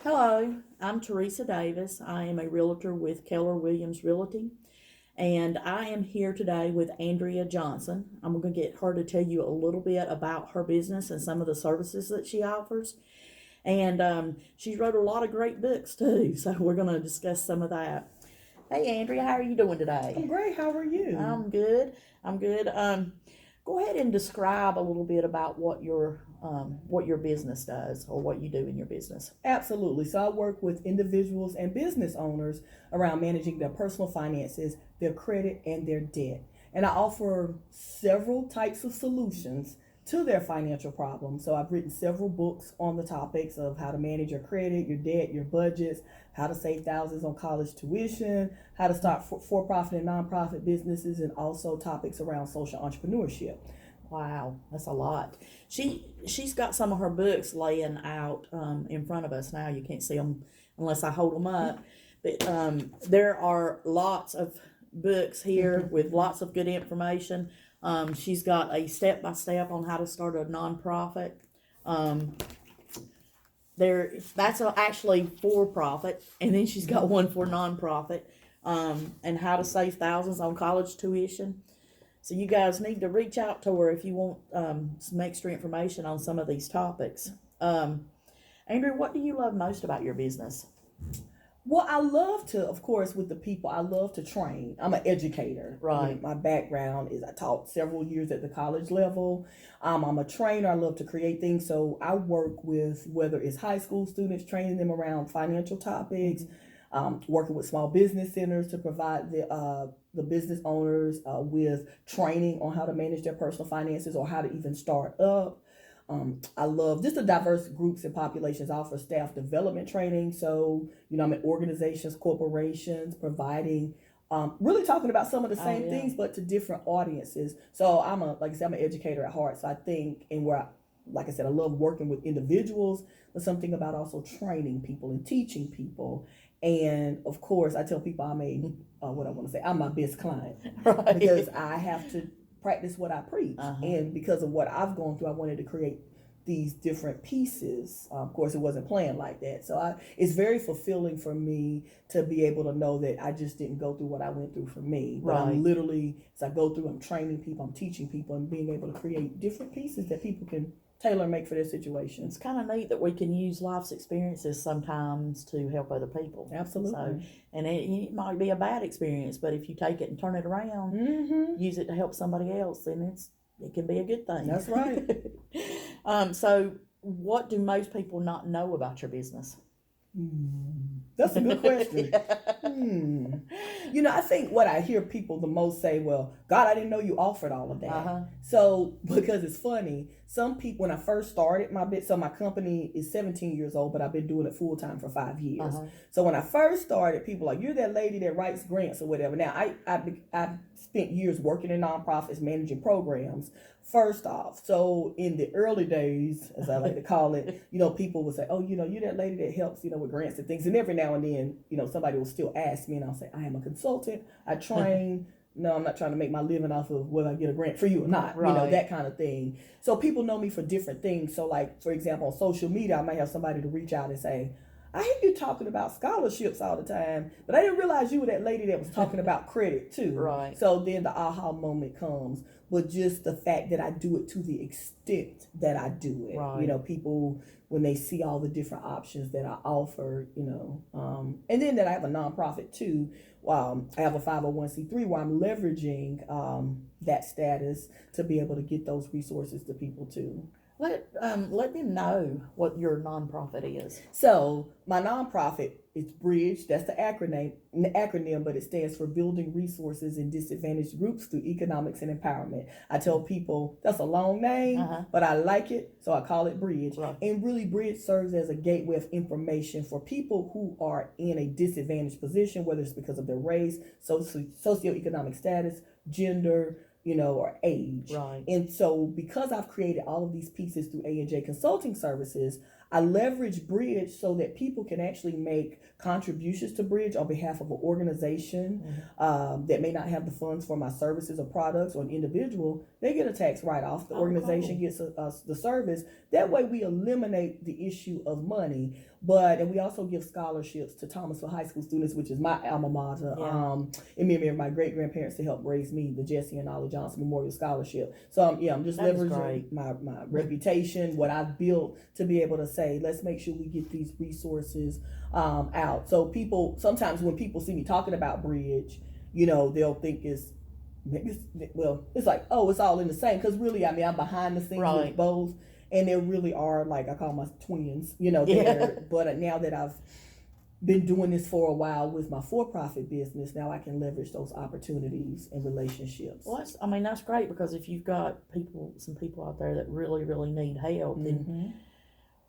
Hello, I'm Teresa Davis. I am a realtor with Keller Williams Realty, and I am here today with Andrea Johnson. I'm going to get her to tell you a little bit about her business and some of the services that she offers. And she's wrote a lot of great books too, so we're going to discuss some of that. Hey, Andrea, how are you doing I'm today? great. How are you? I'm good. I'm good. Go ahead and describe a little bit about what your business does or what you do in your business. Absolutely. So I work with individuals and business owners around managing their personal finances, their credit, and their debt. And I offer several types of solutions to their financial problems. So I've written several books on the topics of how to manage your credit, your debt, your budgets, how to save thousands on college tuition, how to start for-profit and nonprofit businesses, and also topics around social entrepreneurship. Wow, that's a lot. She's got some of her books laying out in front of us now. You can't see them unless I hold them up. But there are lots of books here with lots of good information. She's got a step by step on how to start a nonprofit. Um, that's actually for profit, and then she's got one for nonprofit, and how to save thousands on college tuition. So you guys need to reach out to her if you want some extra information on some of these topics. Andrew, what do you love most about your business? Well, I love to, of course, with the people, I love to train. I'm an educator. Right. My background is I taught several years at the college level. I'm a trainer. I love to create things. So I work with whether it's high school students, training them around financial topics, working with small business centers to provide the business owners with training on how to manage their personal finances or how to even start up. I love just the diverse groups and populations. I offer staff development training. So, I'm in organizations, corporations, providing, really talking about some of the Oh, same yeah. things, but to different audiences. So like I said, I'm an educator at heart. So I think, like I said, I love working with individuals, but something about also training people and teaching people. And of course, I tell people what I want to say, I'm my best client Right. because I have to practice what I preach. Uh-huh. And because of what I've gone through, I wanted to create these different pieces. Of course, it wasn't planned like that. So it's very fulfilling for me to be able to know that I just didn't go through what I went through for me. But Right. I'm literally, as I go through, I'm training people, I'm teaching people, and being able to create different pieces that people can tailor make for their situation. It's kind of neat that we can use life's experiences sometimes to help other people. Absolutely. So, and it might be a bad experience, but if you take it and turn it around, use it to help somebody else, then it can be a good thing. That's right. So what do most people not know about your business? That's a good question. Yeah. I think what I hear people the most say, well, God, I didn't know you offered all of that. Uh-huh. So, because it's funny, some people, when I first started so my company is 17 years old, but I've been doing it full time for 5 years. Uh-huh. So when I first started, people were like, you're that lady that writes grants or whatever. Now, I spent years working in nonprofits, managing programs. First off, so in the early days, as I like to call it, people would say, oh, you're that lady that helps, with grants and things. And every now and then, somebody will still ask me and I'll say, I am a consultant. I train. No, I'm not trying to make my living off of whether I get a grant for you or not, Right. that kind of thing. So people know me for different things. So like, for example, on social media, I might have somebody to reach out and say, I hear you talking about scholarships all the time, but I didn't realize you were that lady that was talking about credit too. Right. So then the aha moment comes, but just the fact that I do it to the extent that I do it. Right. People, when they see all the different options that I offer, and then that I have a nonprofit too. I have a 501c3 where I'm leveraging that status to be able to get those resources to people too. Let them know what your nonprofit is. So my nonprofit is Bridge. That's the acronym, but it stands for Building Resources in Disadvantaged Groups Through Economics and Empowerment. I tell people that's a long name, but I like it, so I call it Bridge. Right. And really, Bridge serves as a gateway of information for people who are in a disadvantaged position, whether it's because of their race, socioeconomic status, gender, or age. Right. And so because I've created all of these pieces through ANJ Consulting Services, I leverage Bridge so that people can actually make contributions to Bridge on behalf of an organization that may not have the funds for my services or products, or an individual. They get a tax write-off. The organization gets the service. That way we eliminate the issue of money. And we also give scholarships to Thomasville High School students, which is my alma mater, in memory of my great-grandparents to help raise me, the Jesse and Ollie Johnson Memorial Scholarship. So I'm just leveraging my reputation, what I've built, to be able to say, let's make sure we get these resources out. So sometimes when people see me talking about Bridge, they'll think it's like, oh, it's all in the same. Because really, I'm behind the scenes with both. And there really are, like, I call my twins, there. But now that I've been doing this for a while with my for-profit business, now I can leverage those opportunities and relationships. Well, that's great, because if you've got some people out there that really, really need help, then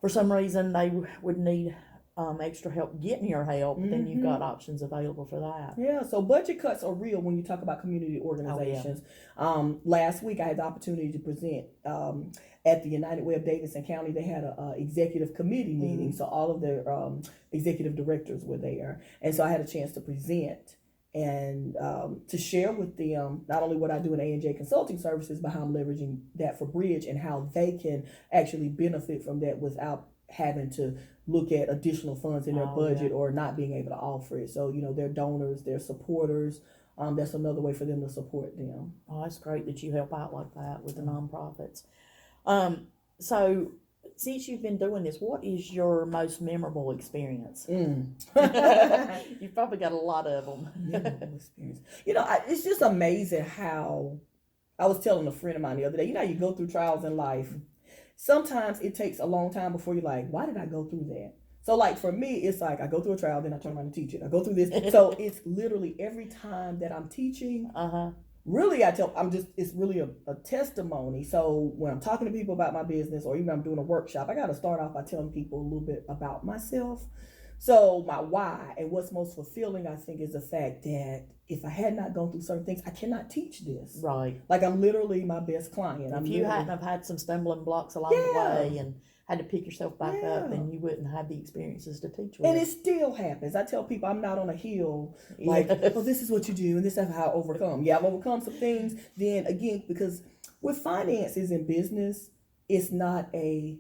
for some reason they would need extra help getting your help, then you've got options available for that. Yeah, so budget cuts are real when you talk about community organizations. Last week I had the opportunity to present at the United Way of Davidson County. They had a executive committee meeting, so all of their executive directors were there, and so I had a chance to present and to share with them not only what I do in ANJ Consulting Services, but how I'm leveraging that for Bridge and how they can actually benefit from that without having to look at additional funds in their budget or not being able to offer it. So, they're donors, they're supporters. That's another way for them to support them. Oh, that's great that you help out like that with the nonprofits. So since you've been doing this, what is your most memorable experience? You've probably got a lot of them. Memorable experience. It's just amazing how, I was telling a friend of mine the other day, you go through trials in life. Sometimes it takes a long time before you're like, why did I go through that? So, like, for me, it's like I go through a trial, then I turn around and teach it. I go through this. So it's literally every time that I'm teaching, really, it's really a testimony. So when I'm talking to people about my business, or even I'm doing a workshop, I got to start off by telling people a little bit about myself. So my why, and what's most fulfilling, I think, is the fact that if I had not gone through certain things, I cannot teach this. Right. Like, I'm literally my best client. If you hadn't have had some stumbling blocks along the way and had to pick yourself back up, then you wouldn't have the experiences to teach with. And it still happens. I tell people I'm not on a hill like, oh, this is what you do and this is how I overcome. Yeah, I've overcome some things. Then again, because with finances in business, it's not a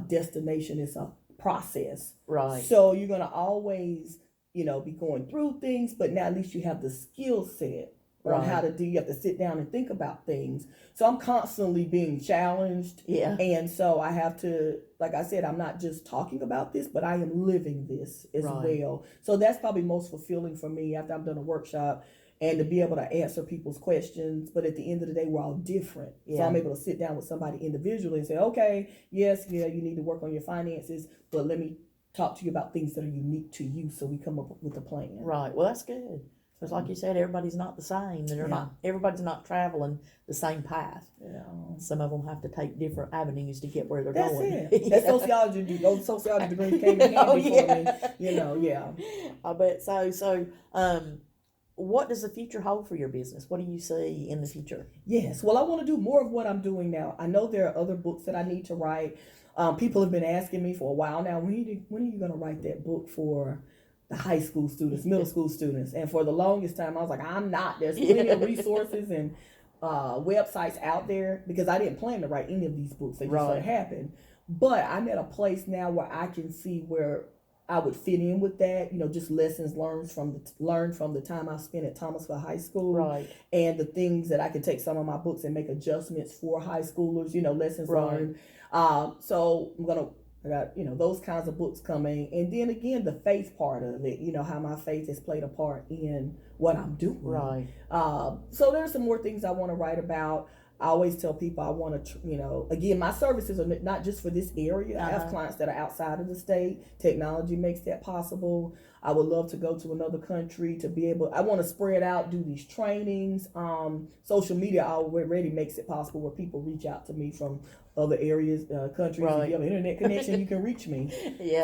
destination, it's a process. Right. So you're going to always, be going through things, but now at least you have the skill set on how to do. You have to sit down and think about things. So I'm constantly being challenged. Yeah. And so I have to, like I said, I'm not just talking about this, but I am living this as well. So that's probably most fulfilling for me after I've done a workshop, and to be able to answer people's questions. But at the end of the day, we're all different. So I'm able to sit down with somebody individually and say, okay, you need to work on your finances, but let me talk to you about things that are unique to you, so we come up with a plan. Right. Well, that's good. Because like you said, everybody's not the same. Everybody's not traveling the same path. Yeah. Some of them have to take different avenues to get where they're going. That's it. That sociology, those sociology degrees came in handy for me. I bet so. So, what does the future hold for your business? What do you see in the future? Yes. Well, I want to do more of what I'm doing now. I know there are other books that I need to write. People have been asking me for a while now, when are you going to write that book for the high school students, middle school students? And for the longest time, I was like, I'm not. There's plenty of resources and websites out there, because I didn't plan to write any of these books. They just sort of happened. But I'm at a place now where I can see where I would fit in with that, just lessons learned from the time I spent at Thomasville High School, and the things that I can take some of my books and make adjustments for high schoolers, lessons learned. So I got, those kinds of books coming. And then again, the faith part of it, how my faith has played a part in what I'm doing. Right. So there's some more things I want to write about. I always tell people I want to, again, my services are not just for this area. I have clients that are outside of the state. Technology makes that possible. I would love to go to another country to be able, I want to spread out, do these trainings. Social media already makes it possible where people reach out to me from other areas, countries. If you have an internet connection, you can reach me.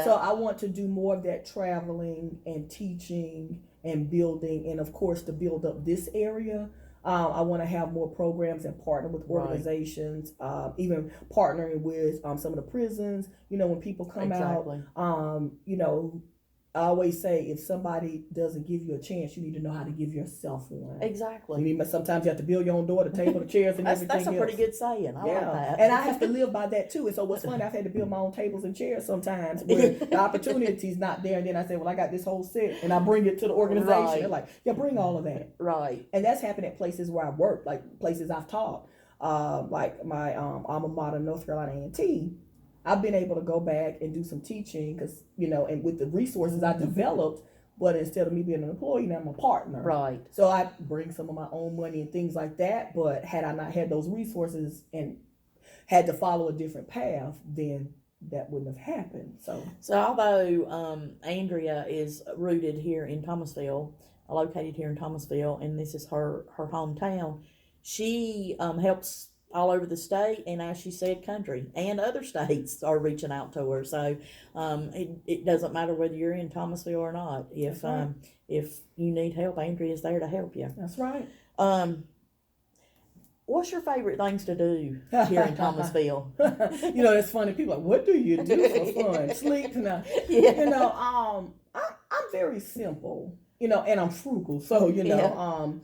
So I want to do more of that traveling and teaching and building, and of course to build up this area. I want to have more programs and partner with organizations, even partnering with some of the prisons. You know, when people come out, you know, I always say if somebody doesn't give you a chance, you need to know how to give yourself one. Exactly. You need, sometimes you have to build your own door, the table, the chairs, and everything. That's a pretty good saying. I like that. And I have to live by that too. And so what's funny, I've had to build my own tables and chairs sometimes where the opportunity's not there. And then I say, well, I got this whole set, and I bring it to the organization. Right. They're like, yeah, bring all of that. Right. And that's happened at places where I work, like places I've taught, like my alma mater, North Carolina A&T. I've been able to go back and do some teaching because, you know, and with the resources I developed, but instead of me being an employee, now I'm a partner. Right. So I bring some of my own money and things like that. But had I not had those resources and had to follow a different path, then that wouldn't have happened. So although Andrea is rooted here in Thomasville, located here in Thomasville, and this is her hometown, she helps all over the state, and as she said, country and other states are reaching out to her. So it doesn't matter whether you're in Thomasville or not. If if you need help, Andrea is there to help you. That's right. What's your favorite things to do here in Thomasville? You know, it's funny. People are like, what do you do for fun? Sleep? No. Yeah. You know, I'm very simple. You know, and I'm frugal. So you know,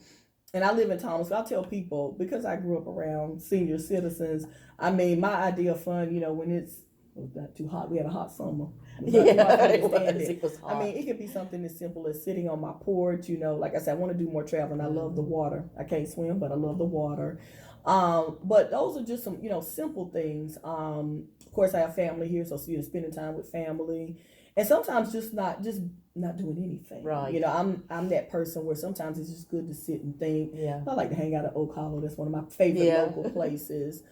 and I live in Thomasville. I tell people, because I grew up around senior citizens, I mean, my idea of fun, you know, when it's not too hot, we had a hot summer. It was hot. I mean, it could be something as simple as sitting on my porch, you know, like I said, I want to do more traveling. I love the water. I can't swim, but I love the water. But those are just some, you know, simple things. Of course, I have family here, so you know, spending time with family. And sometimes just not doing anything. Right. You know, I'm that person where sometimes it's just good to sit and think. Yeah. I like to hang out at Oak Hollow. That's one of my favorite local places.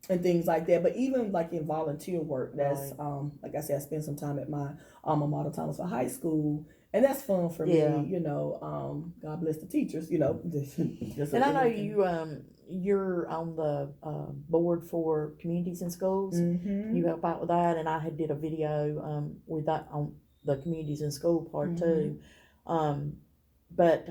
And things like that. But even like in volunteer work, that's like I said, I spend some time at my alma mater, Thomasville High School. And that's fun for me, you know. God bless the teachers, you know. And I know you're on the board for communities and schools. Mm-hmm. You help out with that, and I did a video with that on the communities and school part too. But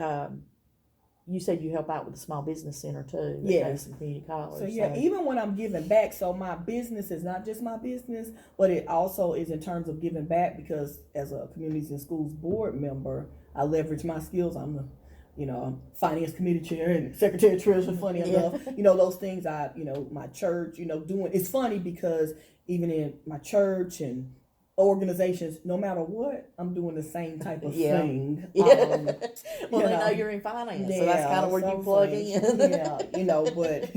you said you help out with the small business center too. Davidson Community College. So even when I'm giving back, so my business is not just my business, but it also is in terms of giving back, because as a communities and schools board member, I leverage my skills. I'm the, you know, finance committee chair and secretary treasurer, funny enough, you know, those things you know, my church, you know, doing, it's funny because even in my church and organizations, no matter what, I'm doing the same type of thing. Well, they know you're in finance, so that's kind of where you plug in. You know, but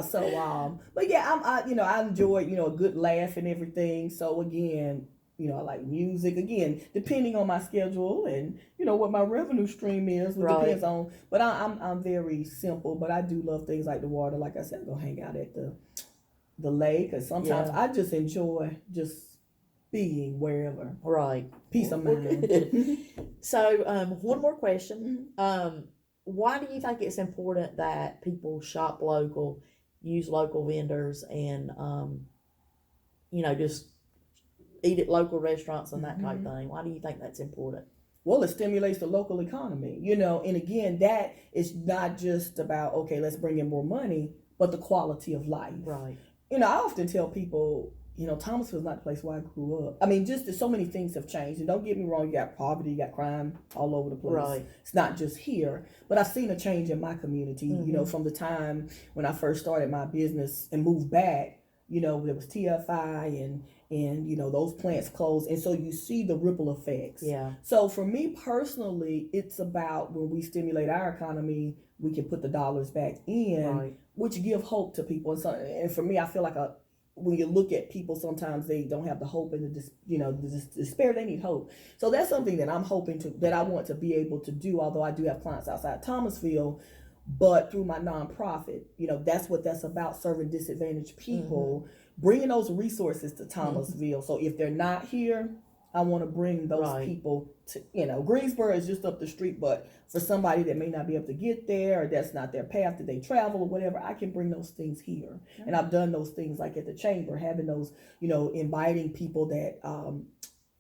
so but I you know, I enjoy, you know, a good laugh and everything. So again, you know, I like music. Again, depending on my schedule and, you know, what my revenue stream is, it depends on. But I'm very simple, but I do love things like the water. Like I said, go hang out at the lake, because sometimes I just enjoy just being wherever. Right. Peace of mind. So, one more question. Why do you think it's important that people shop local, use local vendors, and, you know, just eat at local restaurants and that type of thing? Why do you think that's important? Well, it stimulates the local economy, you know, and again, that is not just about, okay, let's bring in more money, but the quality of life. Right. You know, I often tell people, you know, Thomasville is not the place where I grew up. I mean, just so many things have changed. And don't get me wrong, you got poverty, you got crime all over the place. Right. It's not just here. But I've seen a change in my community, you know, from the time when I first started my business and moved back. You know, there was TFI and you know, those plants closed. And so you see the ripple effects. Yeah. So for me personally, it's about when we stimulate our economy, we can put the dollars back in, which give hope to people. And for me, I feel like when you look at people, sometimes they don't have the hope and the despair. They need hope. So that's something that I'm hoping that I want to be able to do, although I do have clients outside Thomasville, but through my nonprofit, you know, that's what that's about, serving disadvantaged people, bringing those resources to Thomasville. So if they're not here, I want to bring those people to, you know, Greensboro is just up the street, but for somebody that may not be able to get there, or that's not their path that they travel or whatever, I can bring those things here. And I've done those things like at the chamber, having those, you know, inviting people that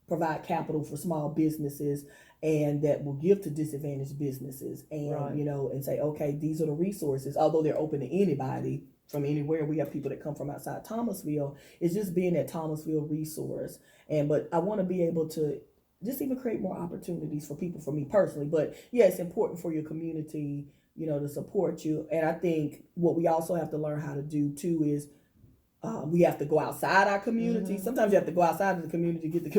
provide capital for small businesses and that will give to disadvantaged businesses, and Right. and say, okay, these are the resources. Although they're open to anybody from anywhere, we have people that come from outside Thomasville. It's just being that Thomasville resource, but I want to be able to just even create more opportunities for people, for me personally. But yeah, it's important for your community, to support you. And I think what we also have to learn how to do too is we have to go outside our community. Mm-hmm. Sometimes you have to go outside of the community to get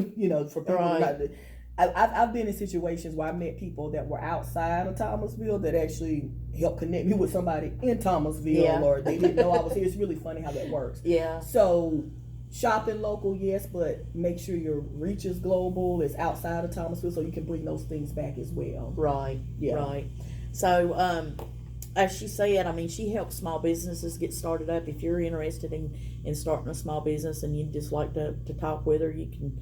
for people. Right. I've been in situations where I met people that were outside of Thomasville that actually helped connect me with somebody in Thomasville, Yeah. or they didn't know I was here. It's really funny how that works. Yeah. So shopping local, yes, but make sure your reach is global. It's outside of Thomasville, so you can bring those things back as well. Right. Yeah. Right. So, as she said, I mean, she helps small businesses get started up. If you're interested in starting a small business and you'd just like to talk with her, you can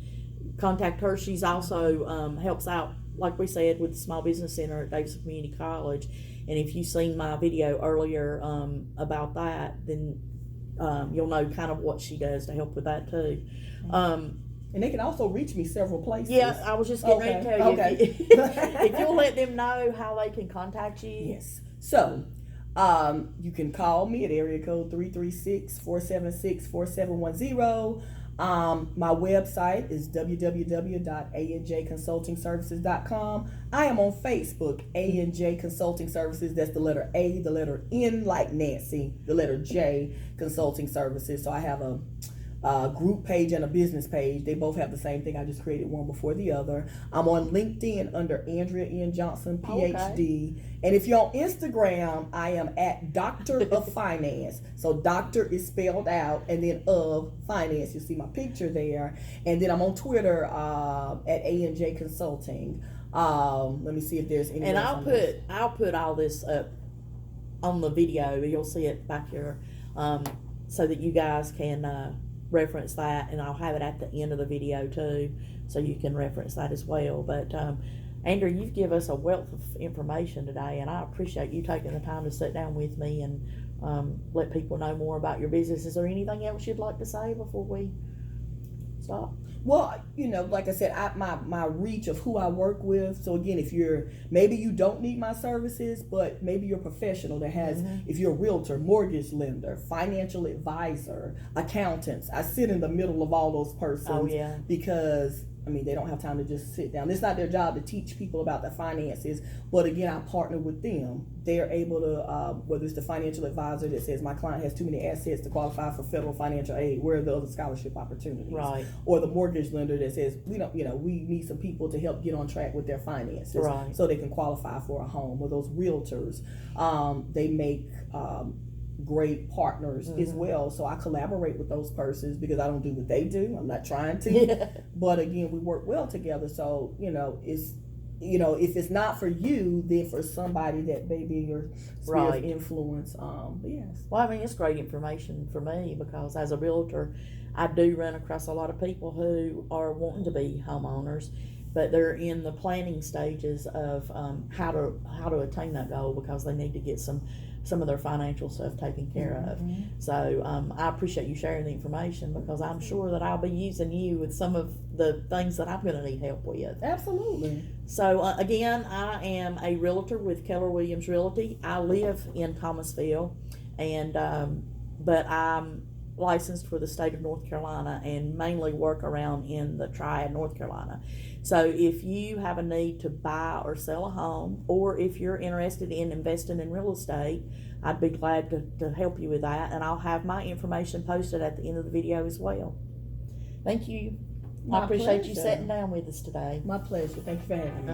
contact her. She's also helps out, like we said, with the Small Business Center at Davidson Community College. And if you've seen my video earlier about that, then you'll know kind of what she does to help with that too. And they can also reach me several places. Yeah, I was just getting ready to tell you. Okay. If you'll let them know how they can contact you. Yes. So, you can call me at area code 336-476-4710. My website is www.anjconsultingservices.com. I am on Facebook, ANJ Consulting Services. That's the letter A, the letter N like Nancy, the letter J, Consulting Services. So I have a group page and a business page. They both have the same thing. I just created one before the other. I'm on LinkedIn under Andrea N. Johnson, PhD. Okay. And if you're on Instagram, I am at Doctor of Finance. So doctor is spelled out, and then of finance. You see my picture there. And then I'm on Twitter at ANJ Consulting. Let me see if there's any. And I'll put all this up on the video. You'll see it back here, so that you guys can reference that, and I'll have it at the end of the video too, so you can reference that as well. But Andrea, you've given us a wealth of information today, and I appreciate you taking the time to sit down with me and let people know more about your business. Is there anything else you'd like to say before we stop? Well, like I said, my reach of who I work with. So again, maybe you don't need my services, but maybe you're a professional that has, if you're a realtor, mortgage lender, financial advisor, accountants. I sit in the middle of all those persons. Oh, yeah. Because they don't have time to just sit down. It's not their job to teach people about their finances, but again, I partner with them. They're able to, whether it's the financial advisor that says my client has too many assets to qualify for federal financial aid, where are the other scholarship opportunities? Right. Or the mortgage lender that says we need some people to help get on track with their finances, right, so they can qualify for a home. Or those realtors, they make great partners as well. So I collaborate with those persons because I don't do what they do. I'm not trying to. Yeah. But again, we work well together. So, it's if it's not for you, then for somebody that may be your sphere of influence. Yes. Well, it's great information for me because as a realtor, I do run across a lot of people who are wanting to be homeowners, but they're in the planning stages of how to attain that goal because they need to get some of their financial stuff taken care of. So I appreciate you sharing the information because I'm sure that I'll be using you with some of the things that I'm going to need help with. Absolutely. So again, I am a realtor with Keller Williams Realty. I live in Thomasville, and but I'm licensed for the state of North Carolina and mainly work around in the Triad, North Carolina. So if you have a need to buy or sell a home, or if you're interested in investing in real estate, I'd be glad to help you with that. And I'll have my information posted at the end of the video as well. Thank you. I appreciate you sitting down with us today. My pleasure. Thank you for having me.